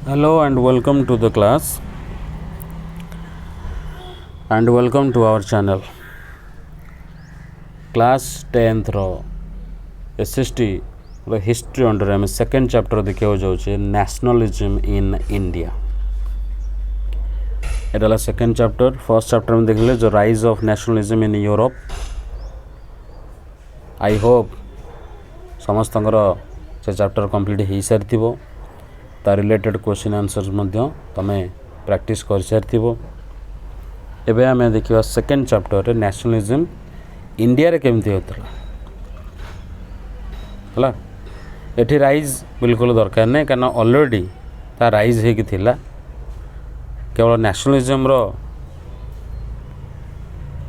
Hello and welcome to the class and welcome to our channel. Class 10th रो SST रो history under आम second chapter देखा जाऊे nationalism in India. एटा second chapter. First chapter में देखले जो rise of nationalism in Europe. I hope समस्त से चैप्टर कंप्लीट हो सारी ता रिलेटेड क्वेश्चन आंसर्स तमें प्रैक्टिस कर सारी. एबे आम देखा सेकेंड चैप्टर नेशनलिज्म इंडिया रे केमती होता है. एठी राइज बिल्कुल दरकार नहीं कारण ऑलरेडी ता राइज हो केवल नेशनलिज्म रो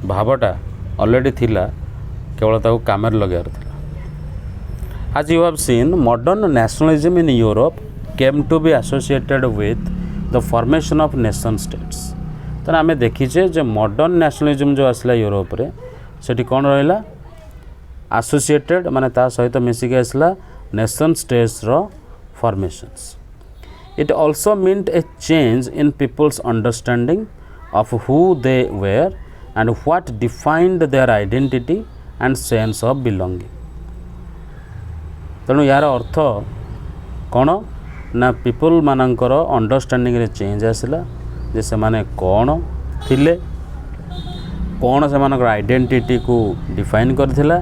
भावटा ऑलरेडी थिला केवल ताको कामर लगार थिला. As you have seen, modern nationalism in Europe came to be associated with the formation of nation states. तो आम देखीचे जो मॉडर्न नेशनलिज्म जो आसला यूरोप रे सेठी कौन रहा एसोसिएटेड माने ता सहित मिसिक आसला नेशन स्टेट्स रो formations. It also meant a change in people's understanding of who they were and what defined their identity and sense of belonging. तेणु यार अर्थ कौन ना पीपल मानकर अंडरस्टैंडिंग रे चेंज आसला जे से माने कौन थिले कौन से मानकर आइडेंटिटी को डिफाइन करथिला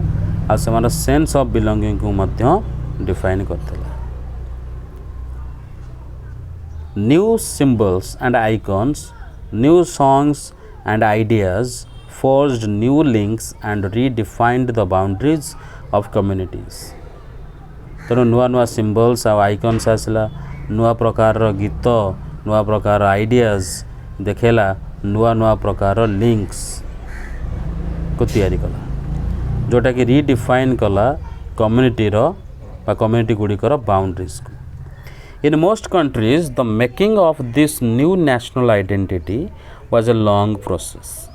आ से माने सेंस ऑफ बिलोंगिंग को मध्य डिफाइन करथिला. New symbols and icons, new songs and ideas forged new links and redefined the boundaries of communities. तेणु नुआ नुआ सिम्बल्स आ आइकन्स आसला, नुआ प्रकार गीत, नुआ प्रकार आइडियाज देखेला, नुआ नुआ प्रकार लिंक्स को तैयारी कला जोटा कि रिडिफाइन कला कम्युनिटी रो बा कम्युनिटी गुड़िकर बाउंड्रीज को. In most countries the making of this new national identity was a long process.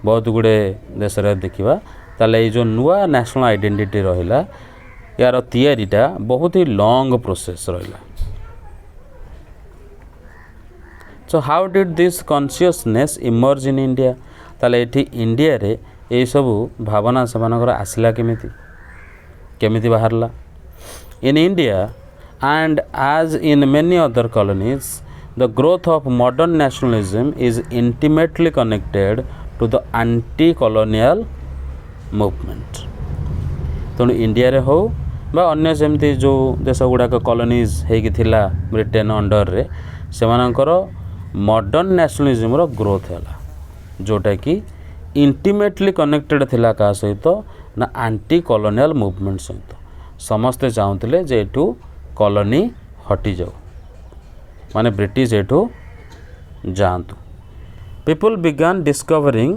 बहुत गुड़े देश देखा ताले जो नुआ नेशनल आइडेंटिटी रहिला यार तैयारीटा बहुत ही लॉन्ग प्रोसेस रहिला. So how did this consciousness emerge in India. ताले एठी इंडिया रे ए सब भावना सेमानकर आसला केमिति केमिति बाहरला. In India and as in many other colonies the growth of modern nationalism is intimately connected to the anti colonial movement. तेणु इंडिया रे हो बा अन्य सेमती जो देश गुड़ाक कॉलोनीज होगी थिला ब्रिटेन अंडर रे सेमानकर मॉडर्न नेशनलिज्म रो ग्रोथ है जोटा कि इंटिमेटली कनेक्टेड थिला का सहित ना एंटी कॉलोनियल मूवमेंट सहित. समस्ते चाहूले जे एठू कॉलोनी हटी जाऊ माने ब्रिटिश एठू जातु. People began discovering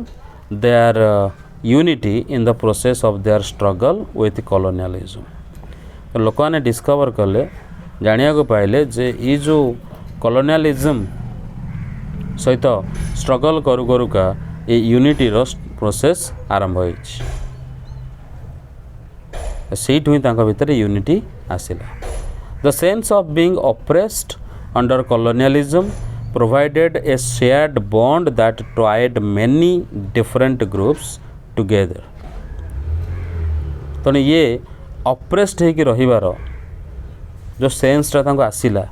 their unity in the process of their struggle with colonialism. तो लोक मैंने डिस्कवर कले जानिया को पाइले जे ये जो कॉलोनियलिज्म सहित स्ट्रगल करू करू का ये यूनिटी रो प्रोसेस आरंभ होइछ. सेठ हुई तांका भीतर यूनिटी आसिला. The sense of being oppressed under colonialism provided a shared bond that tied many different groups together. तो ये ऑप्रेस्ड होकर रहिबार जो सेंसटा तांको आसिला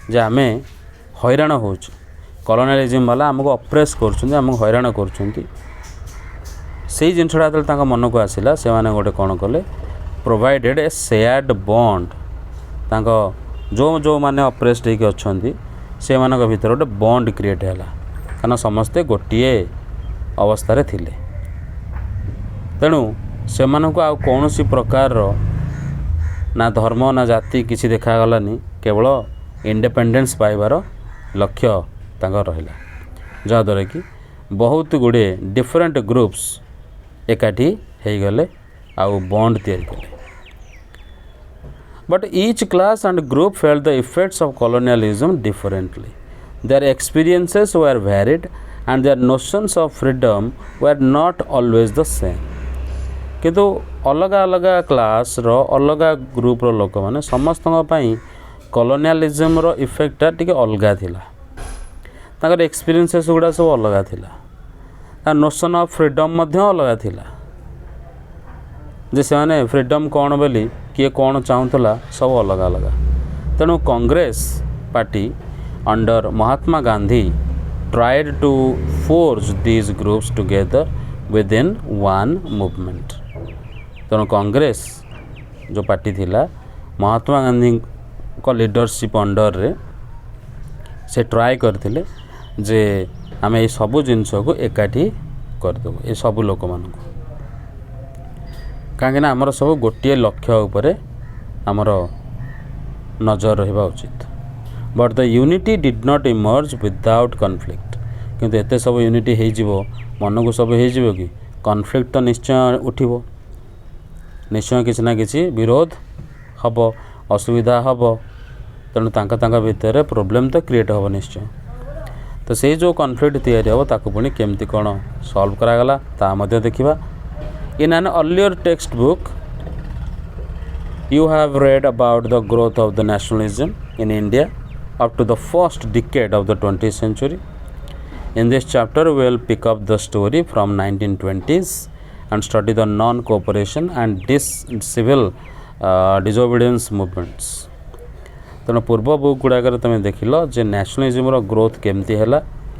जे आमे हैरान होछु कॉलोनियलिज्म वाला आमको ऑप्रेस करछुंती आमको हैरान करछुंती सेही जिनछड़ा तल तांका मन को आसिला से माने गोटे कोन कले प्रोवाइडेड ए शेयर्ड बॉन्ड. तांको जो जो माने ऑप्रेस्ड होकर अछंती से मानक भीतर गोटे बॉन्ड क्रिएट है कारण समस्ते गोटे अवस्था थिले. तेणु से आउ कौन सी प्रकार ना धर्म ना जाति किसी देखागलानी केवल इंडिपेंडेंस पाइबार लक्ष्य तांकर रहिला जहाँद्वारा कि बहुत गुड़े डिफरेंट ग्रुप्स एकाठी हो गले आउ बॉन्ड तैयारी कले. But each class and group felt the effects of colonialism differently. Their experiences were varied and their notions of freedom were not always the same. किंतु अलग अलग क्लास रो अलग ग्रुप रो लोक माने समस्त कॉलोनियलिज्म इफेक्टा टिके अलगा थिला ताकर एक्सपीरियंसेस गुड़ा सब अलगा थिला ता नोशन ऑफ फ्रीडम मध्य अलगा थिला जे से माने फ्रीडम कौन बोली किए कौन चाहूला सब अलग अलग तेणु Congress party under Mahatma Gandhi tried to force these groups together within one movement तेणु कांग्रेस जो पार्टी थिला महात्मा गांधी को लीडरशिप अंडर रे से ट्राए करथिले जे आमे ए सबु जिंस को एकाठी कर देबो ए सबु लोक मान को काहेकि ना हमर सब गोटिए लक्ष्य उपरे हमर नजर रहबा उचित but the unity did not emerge without conflict किंतु एते सब यूनिटी हे जिवो मन को सब हे जिवो कि कॉन्फ्लिक्ट तो निश्चय उठिबो निश्चय किसी ना किसी विरोध हब असुविधा हब तेणु तांका भितर प्रोब्लेम तो क्रिएट हब निश्चय तो से जो कॉन्फ्लिक्ट तैयारी हब ताकू पुणी केमती कौन सॉल्व करागला ता मध्य देखिबा in an earlier text book you have read about the growth of the nationalism in India up to the first decade of the 20th century. In this chapter we will pick up the story from 1920s and study the non-cooperation and civil disobedience movements. तेणु पूर्व book गुड़ाक तुम देख जे nationalism growth केमती है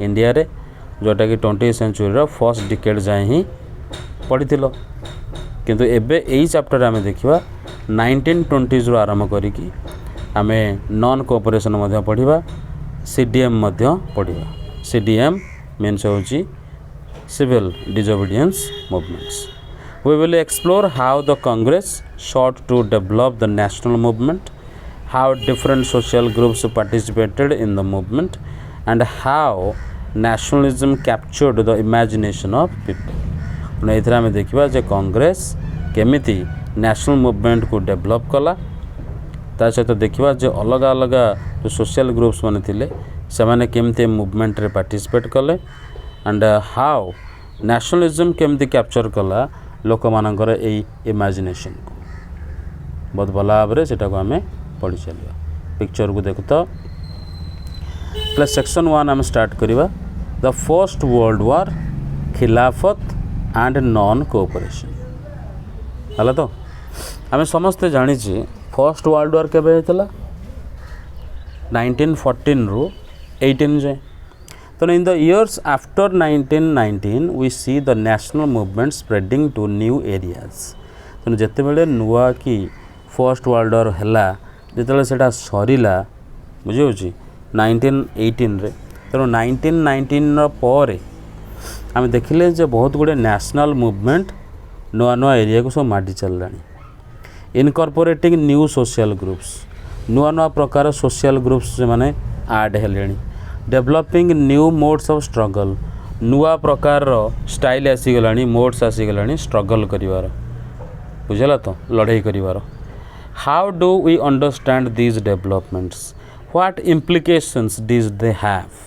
India रे जोटा कि 20th century first decade जाए ही पढ़ी किंतु एबे यही चैप्टर आम देखा 1920s रू आरंभ करिकी आमे नॉन कोऑपरेशन मध्य पढ़िबा सीडीएम मध्य पढ़िबा सीडीएम मीन्स होची civil disobedience movements we will explore how the Congress sought to develop the national movement, how different social groups participated in the movement, and how nationalism captured the imagination of people. एथर आम देखा जे कांग्रेस केमिति national movement को develop कला ता सहित देखा जे अलग अलग जो सोशल ग्रुप्स माने थिले से माने केमिति मूवमेंट रे पार्टिसिपेट कले एंड हाउ नेशनलिज्म केमिति कैप्चर कला लोक मानकर ए इमेजिनेशन को बहुत भल भाव से को आम पढ़ी चलिए पिक्चर को देख तो प्लस सेक्शन 1 आम स्टार्ट करवा द फर्स्ट वर्ल्ड वार खिलाफत एंड नॉन कोऑपरेशन है तो आम समस्ते जानी फर्स्ट वर्ल्ड वार केबे होता 1914 रु 18 जाए तो in the years after 1919 we see the national movement spreading to new areas तो जिते बड़े नुआ कि फर्स्ट वर्ल्ड वार है जिते से सरला बुझे 1918 रे तेणु 1919 पर आम देखिले जे बहुत गुड़े नेशनल मूवमेंट नुआ नुआ एरिया को सब माडी चलला इनकॉर्पोरेटिंग न्यू सोशल ग्रुप्स नुआ नुआ प्रकार सोशल ग्रुप्स से माने ऐड हेले developing new modes of struggle नुआ प्रकार स्टाइल आसीगला मोड्स आसीगला स्ट्रगल करिवार बुझला तो लड़ाई करिवार how do we understand these developments what implications does they have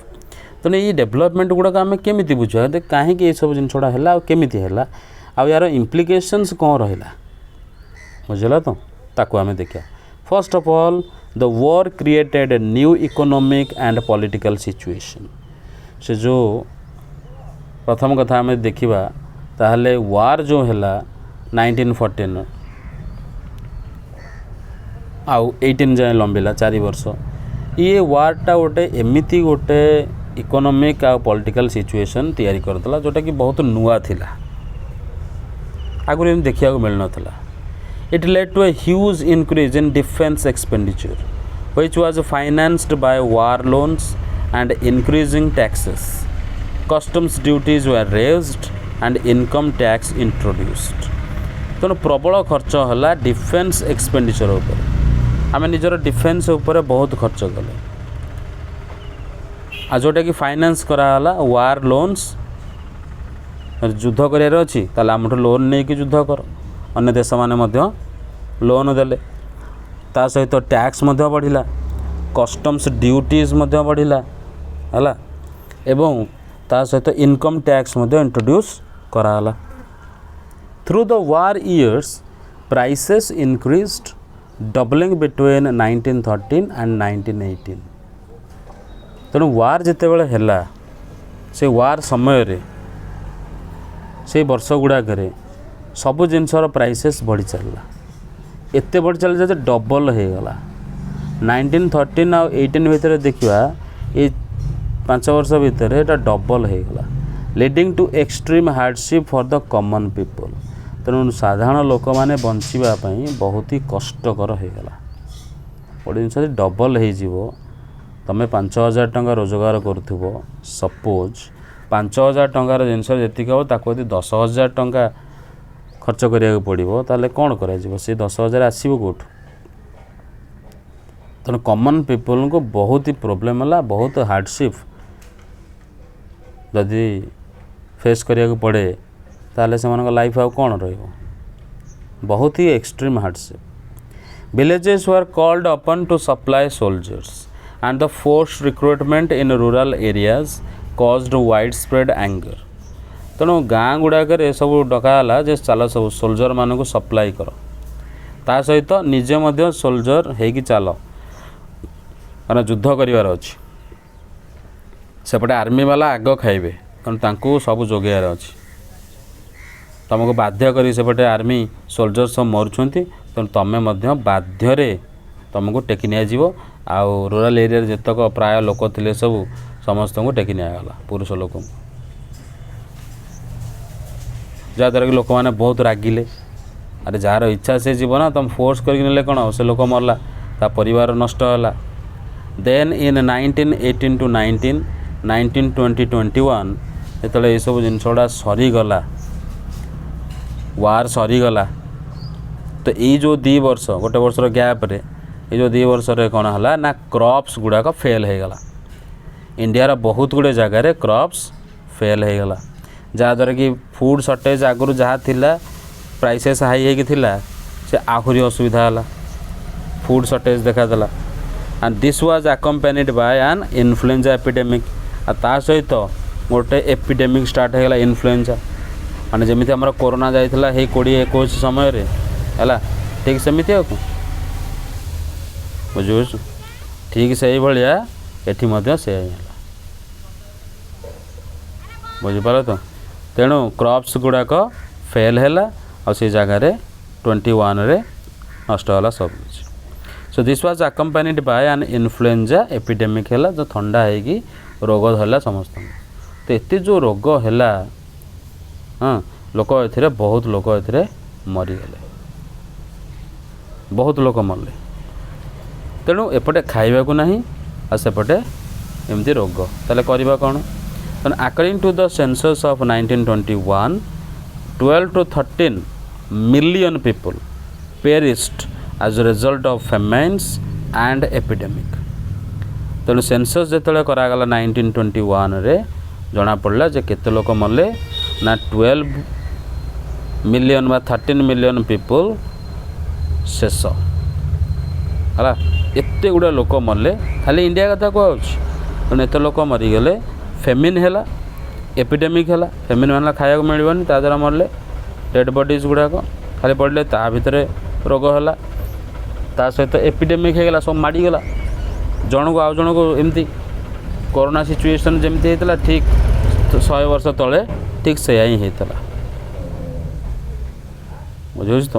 तो ये डेवलपमेंट गुड़ाक आम केमी बुझा कहीं ये सब जिनसा है केमी है आ यार इम्प्लिकेशंस कौन रहा बुझला तो ताकू आम देखा first of all the war created a new economic and political situation से जो प्रथम कथा आम देखा ताहले वार जो है 1914 आउ 18 जाए लंबिला 4 वर्ष ये वार्टा गोटे एमती गोटे इकोनॉमिक आ पॉलिटिकल सिचुएशन तैयारी करतला जोटा कि बहुत नुआ थिला आगुरी देखा मिलना it led to a huge increase in defence expenditure which was financed by war loans and increasing taxes customs duties were raised and income tax introduced तेणु प्रबल खर्च है डिफेंस एक्सपेंडिचर उपर आम निजर डिफेंस उपर बहुत खर्च कले आ जोटा कि फाइनेंस कराला वार लोन्स युद्ध करार अच्छी ताल आम लोन नहीं कि युद्ध कर अन्य देश माने लोन देले ता सहित टैक्स बढ़िला कस्टम्स ड्यूटीज बढ़िला है एवं ता सहित इनकम टैक्स इंट्रोड्यूस कराला through the war years prices increased doubling between 1913 and 1918। ତେଣୁ ୱାର୍ ଯେତେବେଳେ ହେଲା ସେ ୱାର୍ ସମୟରେ ସେ ବର୍ଷ ଗୁଡ଼ାକରେ ସବୁ ଜିନିଷର ପ୍ରାଇସେସ୍ ବଢ଼ି ଚାଲିଲା, ଏତେ ବଢ଼ି ଚାଲିଲା ଯେ ଡବଲ୍ ହେଇଗଲା। 1913 ଆଉ 18 ଭିତରେ ଦେଖିବା ଏଇ 5 ବର୍ଷ ଭିତରେ ଏଇଟା ଡବଲ୍ ହେଇଗଲା, leading to extreme hardship for the common people. ତେଣୁ ସାଧାରଣ ଲୋକମାନେ ବଞ୍ଚିବା ପାଇଁ ବହୁତ ହି କଷ୍ଟକର ହେଇଗଲା। ଗୋଟେ ଜିନିଷ ଯଦି ଡବଲ୍ ହେଇଯିବ, ତୁମେ 5,000 ଟଙ୍କା ରୋଜଗାର କରୁଥିବ, ସପୋଜ୍ 5,000 ଟଙ୍କାର ଜିନିଷ ଯେତିକି ହେବ ତାକୁ ଯଦି 10,000 ଟଙ୍କା ଖର୍ଚ୍ଚ କରିବାକୁ ପଡ଼ିବ, ତାହେଲେ କ'ଣ କରାଯିବ? ସେ 10,000 ଆସିବ କେଉଁଠୁ? ତେଣୁ କମନ୍ ପିପୁଲଙ୍କୁ ବହୁତ ହି ପ୍ରୋବ୍ଲେମ୍ ହେଲା, ବହୁତ ହାର୍ଡ଼ସିପ୍ ଯଦି ଫେସ୍ କରିବାକୁ ପଡ଼େ ତାହେଲେ ସେମାନଙ୍କ ଲାଇଫ୍ ଆଉ କ'ଣ ରହିବ? ବହୁତ ହି extreme ହାର୍ଡ଼ସିପ୍। villages were called upon to supply soldiers and the forced recruitment in rural areas caused widespread anger। ତେଣୁ ଗାଁ ଗୁଡ଼ାକରେ ସବୁ ଡକା ହେଲା ଯେ ଚାଲ ସବୁ ସୋଲଜର ମାନଙ୍କୁ ସପ୍ଲାଇ କର, ତା ସହିତ ନିଜେ ମଧ୍ୟ ସୋଲଜର ହେଇକି ଚାଲ, କାରଣ ଯୁଦ୍ଧ କରିବାର ଅଛି। ସେପଟେ ଆର୍ମି ବାଲା ଆଗ ଖାଇବେ, କାରଣ ତାଙ୍କୁ ସବୁ ଯୋଗାଇବାର ଅଛି। ତୁମକୁ ବାଧ୍ୟ କରି ସେପଟେ ଆର୍ମି ସୋଲଜର ସବୁ ମରୁଛନ୍ତି, ତେଣୁ ତୁମେ ମଧ୍ୟ ବାଧ୍ୟରେ ତୁମକୁ ଟେକି ନିଆଯିବ। ଆଉ ରୁରାଲ୍ ଏରିଆରେ ଯେତକ ପ୍ରାୟ ଲୋକ ଥିଲେ ସବୁ ସମସ୍ତଙ୍କୁ ଟେକି ନିଆଗଲା, ପୁରୁଷ ଲୋକଙ୍କୁ, ଯାହାଦ୍ୱାରା କି ଲୋକମାନେ ବହୁତ ରାଗିଲେ। ଆରେ ଯାହାର ଇଚ୍ଛା ସେ ଯିବ ନା, ତୁମେ ଫୋର୍ସ କରିକି ନେଲେ କ'ଣ ହେବ? ସେ ଲୋକ ମରିଲା, ତା ପରିବାର ନଷ୍ଟ ହେଲା। ଦେନ୍ ଇନ୍ 1918 to 19, 1920, 21 ଯେତେବେଳେ ଏସବୁ ଜିନିଷ ଗୁଡ଼ା ସରିଗଲା, ୱାର୍ ସରିଗଲା, ତ ଏଇ ଯେଉଁ 2 ବର୍ଷ, ଗୋଟେ ବର୍ଷର ଗ୍ୟାପ୍ରେ ଏଇ ଯେଉଁ 2 ବର୍ଷରେ କ'ଣ ହେଲା ନା କ୍ରପ୍ସ ଗୁଡ଼ାକ ଫେଲ୍ ହେଇଗଲା। ଇଣ୍ଡିଆର ବହୁତ ଗୁଡ଼ିଏ ଜାଗାରେ କ୍ରପ୍ସ ଫେଲ୍ ହେଇଗଲା, ଯାହାଦ୍ୱାରା କି ଫୁଡ଼୍ ସର୍ଟେଜ୍ ଆଗରୁ ଯାହା ଥିଲା, ପ୍ରାଇସେସ୍ ହାଇ ହେଇକି ଥିଲା, ସେ ଆହୁରି ଅସୁବିଧା ହେଲା, ଫୁଡ଼୍ ସର୍ଟେଜ୍ ଦେଖାଦେଲା। And this was accompanied by an influenza epidemic. ଆଉ ତା ସହିତ ଗୋଟେ ଏପିଡେମିକ୍ ଷ୍ଟାର୍ଟ ହେଇଗଲା, ଇନଫ୍ଲୁଏଞ୍ଜା। ମାନେ ଯେମିତି ଆମର କରୋନା ଯାଇଥିଲା ହେଇ 2021 ସମୟରେ ହେଲା, ଠିକ୍ ସେମିତି ଆଉ କ'ଣ ବୁଝିପାରୁଛୁ? ଠିକ୍ ସେଇଭଳିଆ ଏଠି ମଧ୍ୟ ସେୟା ହିଁ ହେଲା, ବୁଝିପାରିଲ ତ? ତେଣୁ କ୍ରପ୍ସ ଗୁଡ଼ାକ ଫେଲ୍ ହେଲା, ଆଉ ସେ ଜାଗାରେ 21ରେ ନଷ୍ଟ ହେଲା ସବୁ କିଛି। So this was accompanied by an influenza epidemic ହେଲା, ଯେଉଁ ଥଣ୍ଡା ହେଇକି ରୋଗ ଧରିଲା ସମସ୍ତଙ୍କୁ। ତ ଏତେ ଯେଉଁ ରୋଗ ହେଲା, ଲୋକ ଏଥିରେ ବହୁତ ଲୋକ ଏଥିରେ ମରିଗଲେ, ବହୁତ ଲୋକ ମରିଲେ। ତେଣୁ ଏପଟେ ଖାଇବାକୁ ନାହିଁ, ଆଉ ସେପଟେ ଏମିତି ରୋଗ, ତାହେଲେ କରିବା କ'ଣ? ତେଣୁ according to the census of 1921, 12 to 13 million people perished as a result of famines and epidemic। ତେଣୁ ସେନ୍ସସ୍ ଯେତେବେଳେ କରାଗଲା 1921ରେ, ଜଣାପଡ଼ିଲା ଯେ କେତେ ଲୋକ ମଲେ ନା 12 ମିଲିୟନ୍ ବା 13 ମିଲିୟନ୍ ପିପୁଲ୍ ଶେଷ ହେଲା। ଏତେ ଗୁଡ଼ାଏ ଲୋକ ମଲେ, ଖାଲି ଇଣ୍ଡିଆ କଥା କୁହାହେଉଛି। ତେଣୁ ଏତେ ଲୋକ ମରିଗଲେ, ଫେମିନ୍ ହେଲା, ଏପିଡେମିକ୍ ହେଲା। ଫେମିନ୍ ମାନେ ଖାଇବାକୁ ମିଳିବନି, ତା ଦ୍ୱାରା ମରିଲେ, ଡେଡ଼୍ ବଡ଼ିଜ୍ ଗୁଡ଼ାକ ଖାଲି ପଡ଼ିଲେ, ତା ଭିତରେ ରୋଗ ହେଲା, ତା ସହିତ ଏପିଡେମିକ୍ ହେଇଗଲା, ସବୁ ମାଡ଼ିଗଲା ଜଣକୁ ଆଉ ଜଣକୁ। ଏମିତି କରୋନା ସିଚୁଏସନ୍ ଯେମିତି ହେଇଥିଲା ଠିକ୍ 100 ବର୍ଷ ତଳେ, ଠିକ୍ ସେୟା ହିଁ ହେଇଥିଲା, ବୁଝିପାରୁଛୁ ତ?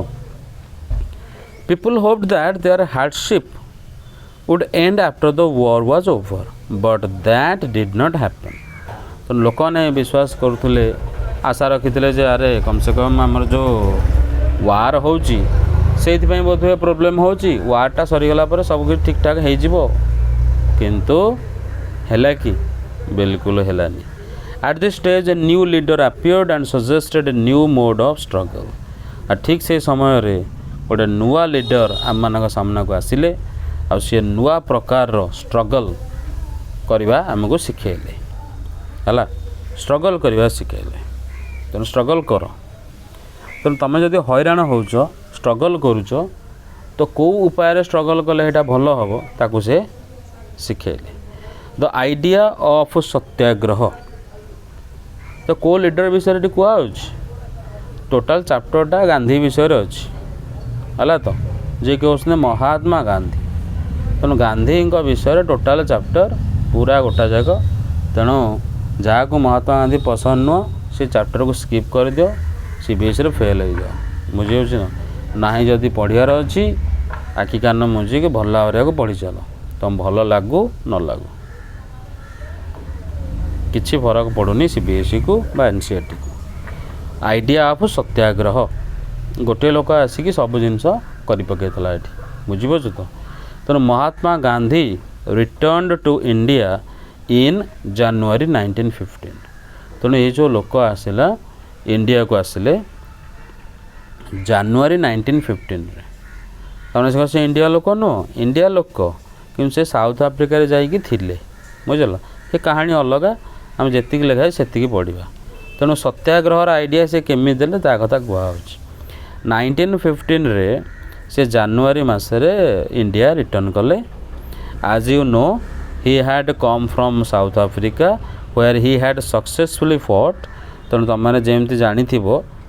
People hoped that their hardship would end after the war was over, but that did not happen। ତ ଲୋକମାନେ ବିଶ୍ୱାସ କରୁଥିଲେ, ଆଶା ରଖିଥିଲେ ଯେ ଆରେ କମ୍ ସେ କମ୍ ଆମର ଯେଉଁ ୱାର୍ ହେଉଛି ସେଇଥିପାଇଁ ବୋଧହୁଏ ପ୍ରୋବ୍ଲେମ୍ ହେଉଛି, ୱାର୍ଟା ସରିଗଲା ପରେ ସବୁ କିଛି ଠିକ୍ ଠାକ୍ ହେଇଯିବ। କିନ୍ତୁ ହେଲା କି? ବିଲକୁଲ ହେଲାନି। At this stage a new leader appeared and suggested a new mode of struggle. ଆଉ ଠିକ୍ ସେଇ ସମୟରେ ଗୋଟେ ନୂଆ ଲିଡର୍ ଆମମାନଙ୍କ ସାମ୍ନାକୁ ଆସିଲେ, ଆଉ ସିଏ ନୂଆ ପ୍ରକାରର ଷ୍ଟ୍ରଗଲ୍ କରିବା ଆମକୁ ଶିଖେଇଲେ ହେଲା, ଷ୍ଟ୍ରଗଲ୍ କରିବା ଶିଖେଇଲେ। ତେଣୁ ଷ୍ଟ୍ରଗଲ୍ କର। ତେଣୁ ତୁମେ ଯଦି ହଇରାଣ ହେଉଛ, ଷ୍ଟ୍ରଗଲ୍ କରୁଛ, ତ କେଉଁ ଉପାୟରେ ଷ୍ଟ୍ରଗଲ୍ କଲେ ସେଇଟା ଭଲ ହେବ ତାକୁ ସେ ଶିଖେଇଲେ। ଦ ଆଇଡ଼ିଆ ଅଫ୍ ସତ୍ୟାଗ୍ରହ। ତ କେଉଁ ଲିଡର୍ ବିଷୟରେ ଏଠି କୁହାହେଉଛି? ଟୋଟାଲ୍ ଚାପ୍ଟରଟା ଗାନ୍ଧୀ ବିଷୟରେ ଅଛି ହେଲା। ତ जे कि होउछने महात्मा गांधी। तेणु गांधी विषय टोटाल चैप्टर पूरा गोटा जाक। तेणु जहाँ को महात्मा गांधी पसंद नुह से चैप्टर को स्किप कर दियो, सीबीएसई रे फेल हो जाओ। बुझे ना जदि पढ़ियार अच्छी आखि कान मुझे भल भाव को पढ़ी चल, तुम भल लगू न लगू किसी फरक पड़ूनी सीबीएसई को बा एनसीईआरटी को। आइडिया ऑफ सत्याग्रह गोटे लोक आसिक सब जिनस कर पकईला ये बुझीपुर तो। तेणु Mahatma Gandhi return to India in January 1915। तेणु ये जो लोक आसला इंडिया को आसिले जानुआरी 1915 रे। से इंडिया लोक नुह, इंडिया लोक कि से साउथ आफ्रिका जाइए थे। बुझल ये कहानी अलग, आम जी लिखाए से पढ़ा। तेणु सत्याग्रहर आइडिया से केमी देले ता कथा कहुच्छी। 1915 रे से जानुआरी मसरे इंडिया रिटर्न कले। आज you know he had come from South Africa where he had successfully fought. तेणु तुम मैंने जमी जानी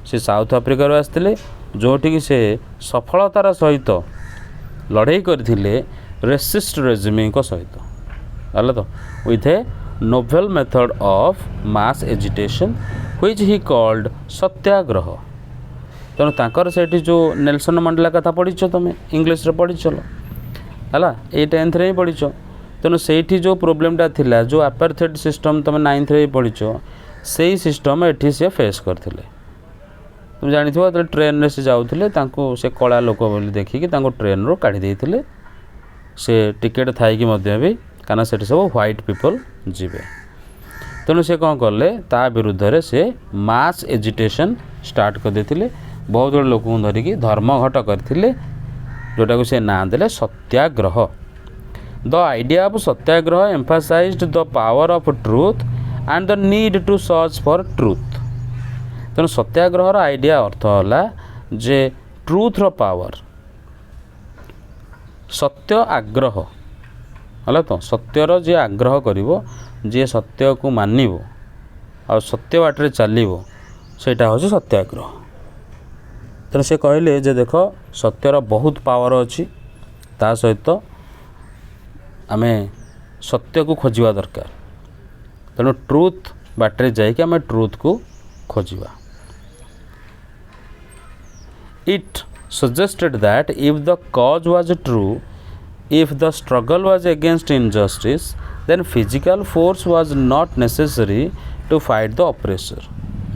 से साउथ अफ्रिका आसते जोटि से सफलतार सहित लड़ाई करथिले रेसिस्ट रेजिम सहित है तो with a novel method of mass agitation which he called satyagraha. तेणु तांकर सेठी जो नेल्सन मंडेला कथा पढ़ीच तुम इंग्लीश रे पढ़ीच है ये 10th रे ही पढ़ीच। तेणु सेठी जो प्रोब्लेमटा थिला जो अपार्थेड सिस्टम तुम 9th रे पढ़ीच से सिस्टम एठी से फेस करते। तुम जानी थो ट्रेन से जाऊे से कला लोक बोली देखिकी ट्रेन रो काढ़ी देते से टिकेट थाईकी भी कहीं से सब व्हाइट पीपल जीवे। तेणु से कौन कले ता विरुद्ध रे से मास एजिटेशन स्टार्ट कर देते। बहुत गुड़े लोक धरिकी धर्मघट करते जोटा को से ना देले satyagraha. The idea of satyagraha emphasized the power of truth and the need to search for truth. तेणु सत्याग्रहर आइडिया अर्थ है जे ट्रूथर पावर सत्य आग्रह है तो सत्यर जे आग्रह करिवो जे सत्य को मानिबो आ सत्य बाटरे चलिबो सेटा होछि सत्याग्रह। तेणु से कहले जे देख सत्यर बहुत पावर अच्छी ता सहित आमे सत्य को खोजिबा दरकार। तेणु ट्रूथ बाटरे जाइके आमे ट्रूथ को खोजिबा। It suggested that if the cause was true, if the struggle was against injustice, then physical force was not necessary to fight the oppressor।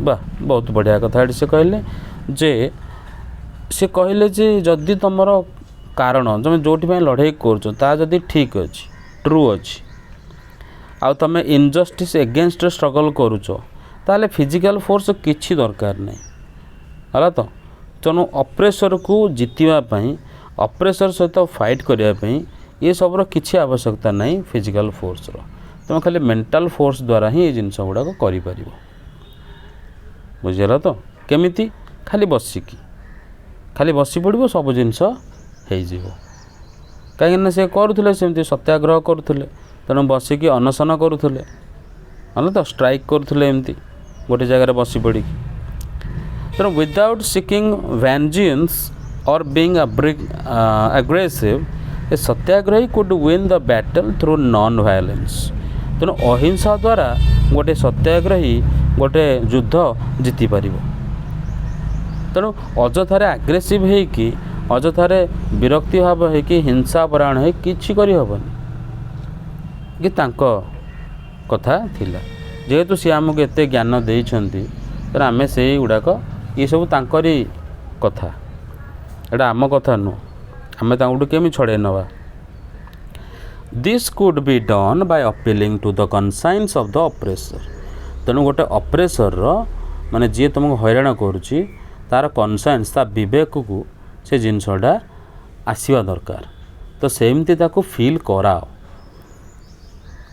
बा बहुत बढ़िया कथा से कहले जे से कहले जे जदि तुमर कारण तुम जोटी लड़ाई कर जदि ठीक अच्छी ट्रू अच्छी आ तुम इनजस्टिस एगेंस्ट स्ट्रगल करुच ताले फिजिकल फोर्स किछि दरकार नहीं है तो। तेणु ऑपरेसर को जितवाई ऑपरेसर सहित फाइट करने ये सबर किसी आवश्यकता नहीं फिजिकल फोर्स तुम खाली मेंटल फोर्स द्वारा ही ये जिनस गुड़ाक कर बुझीगला तो। केमिति खाली बसी पड़ो सब जिनस हो कहीं से करुले सेमती सत्याग्रह करुले। तेणु बसिकी अनशन करुले है तो स्ट्राइक करुले एमती गोटे जगार बसी पड़ी। तेणु विदाउट सिकिंग वेंजेंस और being aggressive a satyagrahi could win the battle through non violence. तेणु अहिंसा द्वारा गोटे सत्याग्रही गोटे युद्ध जीति पार। तेणु अजथारे आग्रेसिव होइकी अजथारे विरक्ति भाव होइकी हिंसा परायण हो किछि करि हबनी कि तांको कथा थिला। जेहेतु सी आमको एते ज्ञान देइछंती तेणु आमे से गुड़ाक ये सब तांकरी कथा एटा आम कथा नु आमे तांकु केमी छड़े नवा। This could be done by appealing to the conscience of the oppressor. तेणु गोटे ऑपरेसर माने जी तुमको हैरान करुच्ची तार कन्साइंस ता विवेक को से जिनसटा आसवा दरकार। तो सेमती ताको फील कराओ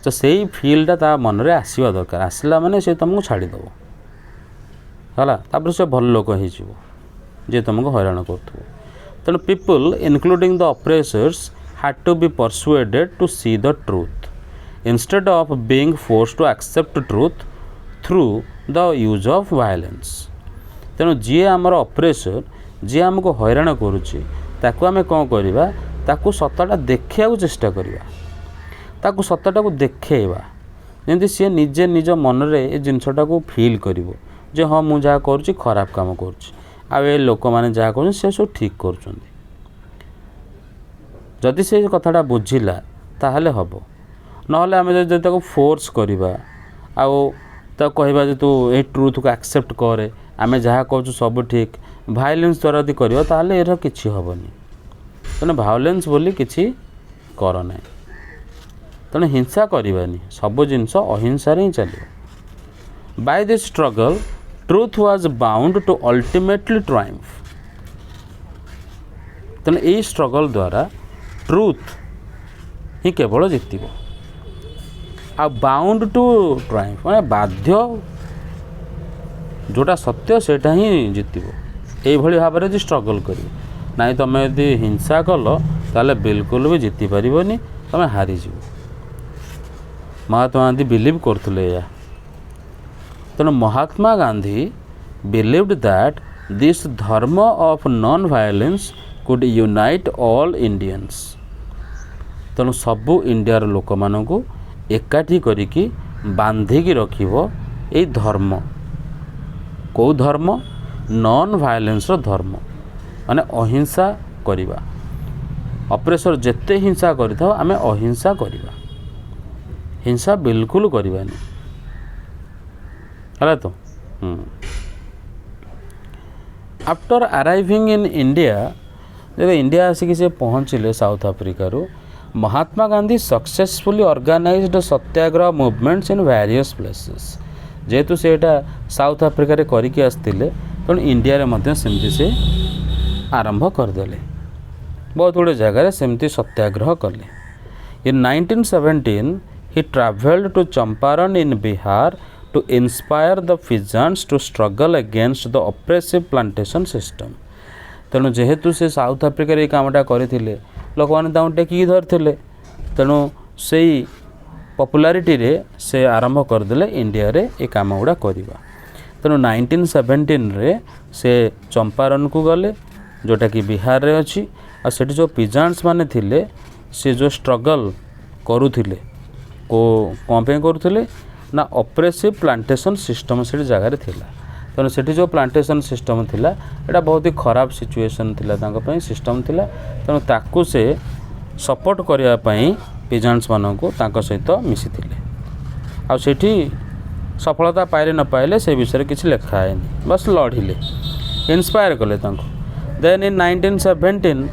तो से फीलटा ता मन रे आसवा दरकार। आसला माने से तुमको छाड़ीदेव है तापर से भल लोक हो जे तुमको हैरान कर। तेणु people including the oppressors had to be persuaded to see the truth instead of being forced to accept truth through the use of violence। तेणु जी आमर ऑपरेसर जी आमको हैरान करुच्ची ताकू आमे कौन करवा ताकू सतटा देखा चेष्टा करवा ताकू सतटा को देखा जमी सी निजे निज मन रे ए जिनसटा को फील कर जे हाँ मुझे जहाँ करुँच खराब काम करे लोक मैंने जहाँ कर सब ठीक कर जदि से कथाटा बुझिला ताहले हम ना आम जो फोर्स करवा कहवा जे तू ये ट्रुथ को एक्सेप्ट करे आम जहाँ कहूँ सब ठीक भायोलेंस द्वारा यदि करवा ताहले एरा किछि हेनी तेना भायोलेंस बोली किछि कर ना तेना हिंसा करवानी सब जिनस अहिंसा ही चलो by this struggle truth was bound to ultimately triumph तेना यही स्ट्रगल द्वारा ट्रुथ ही केवल जितब आ बाउंड टू ट्रायम्फ माने बाध्य जोटा सत्य सेटा ही जितब यही भाव में स्ट्रगल कर ना तुम यदि हिंसा कल ताले बिल्कुल भी जीति पारबनी तुम हारीज महात्मा गांधी बिलीव करते तेणु Mahatma Gandhi believed that this धर्म of non violence could unite all Indians तेणु सबू इंडियार लोक मानू एकाठी करिकी बांधिकी रखिबो ए धर्म कौ धर्म नॉन वायलेंस धर्म माने अहिंसा करिबा ऑपरेशन जेते हिंसा करिथाओ आमे अहिंसा करिबा हिंसा बिल्कुल करिबानी हला तो आफ्टर अराइविंग इन इंडिया जब इंडिया आसिक से पहुँचले साउथ अफ्रीका रू Mahatma Gandhi successfully organized satyagraha movements in various places जेहेतु से साउथ अफ्रीका रे करिके आस्तिले तेणु इंडिया रे मध्य सेमती से आरंभ करदेले बहुत गुड़े जगह सेमती सत्याग्रह कले इन 1917 he travelled to Champaran in Bihar to inspire the peasants to struggle against the oppressive plantation system तेणु जेहेतु से साउथ अफ्रीका रे कामटा करथिले लोक माने टेकिकी धरथिले तेणु से पॉपुलैरिटी रे से आरंभ करदेले इंडिया रे ए काम गुड़ा करवा तेणु 1917 रे से चंपारण को गले जोटा कि बिहार रे अछि आ सेठी जो पिजांट्स माने थिले से जो स्ट्रगल करुथिले को कौन पे करुथिले ना ऑपरेसिव प्लांटेशन सिस्टम से जगार थिला तेणु सेठी जो प्लांटेशन सिस्टम थिला एटा बहुत ही खराब सिचुएशन थिला तांको पई सिस्टम थिला तेणु ताकू से सपोर्ट करिया पई पिजांट्स माननको तांको सहित मिसिथिले आ सेठी सफलता पाइले न पाइले से विषय किछि लेखा हैनी बस लढिले इंस्पायर कले तांको then in 1917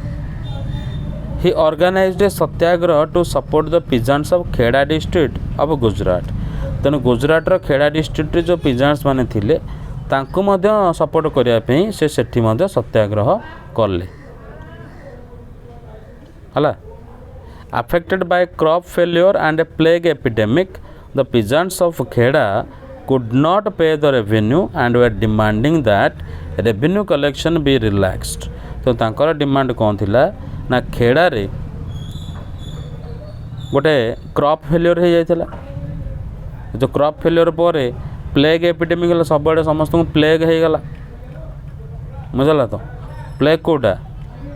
he organized a satyagraha to support the peasants of Kheda district of Gujarat तेणु गुजरात रो खेड़ा डिस्ट्रिक्ट जो पिजांट्स माने थिले तांको मध्य सपोर्ट करिया पई से सेठी मध्य सत्याग्रह करले हला affected by crop failure and a plague epidemic the peasants of Kheda could not pay the revenue and were demanding that revenue collection be relaxed तो तांकर डिमांड कौन थिला ना खेड़ा रे गोटे क्रॉप फेल्योर हो जाइथिला जो क्रॉप फेल्योर पर प्लेग एपिडेमिक गला सब बड़े समस्त को प्लेग हो गला बुझला तो प्लेग कोटा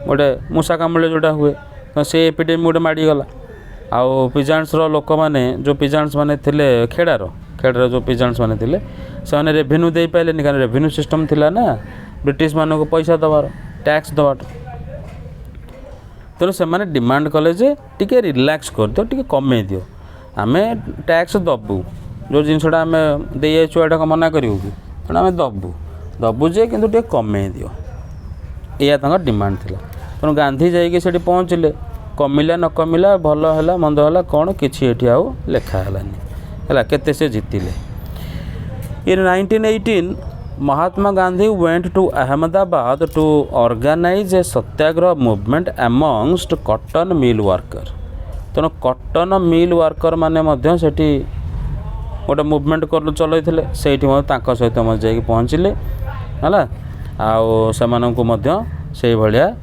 गोटे मूषा कामुले जोटा हुए तो से एपिडेमिक गोटे माड़ी गला आउ पिजांट्स रो लोक माने जो पिजांट्स माने थिले खेड़ार जो पिजांट्स माने थिले से रेवेन्यू दे पाइलेनि कारण रेवेन्यू सिस्टम थिला ना ब्रिटिश मानक पैसा दबार टैक्स दबार तेणु से माने डिमांड कले जे टिके रिलैक्स कर दियो टिके कमे दियो आमे टैक्स दबू जो जिनसटा आमे दे एटा मना करियो कि तेणु आमे दबू जे किंतु टिके कमे दियो या तांका डिमांड थिला तेणु गांधी जाइके सेठी पहुँचले कमिला न कमिला भल है मंद है कौन किसी एठी आउ लेखा हलानी है केते से जीतिले in 1918 Mahatma Gandhi went to Ahmedabad to organize a satyagraha movement amongst cotton mill worker तेणु कॉटन मिल वर्कर माने मध्य सेठी गोटे मूवमेंट कर चलते से सहित जाकि पहुँचले है आउ से भाया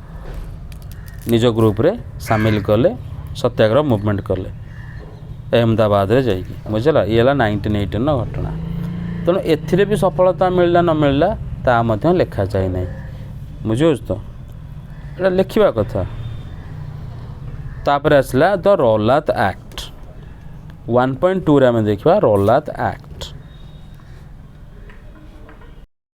निज ग्रुप रे सामिल कले सत्याग्रह मूवमेंट कले अहमदाबाद रे जाइए बुझला ये 1918 घटना तेणु एथिरे भी सफलता मिलला न मिलला ता मध्य लेखा जाए ना बुझे तो एटा लिखिबा कथा तापर आसला द रौलात एक्ट 1.2 रे आम देखा रौलात एक्ट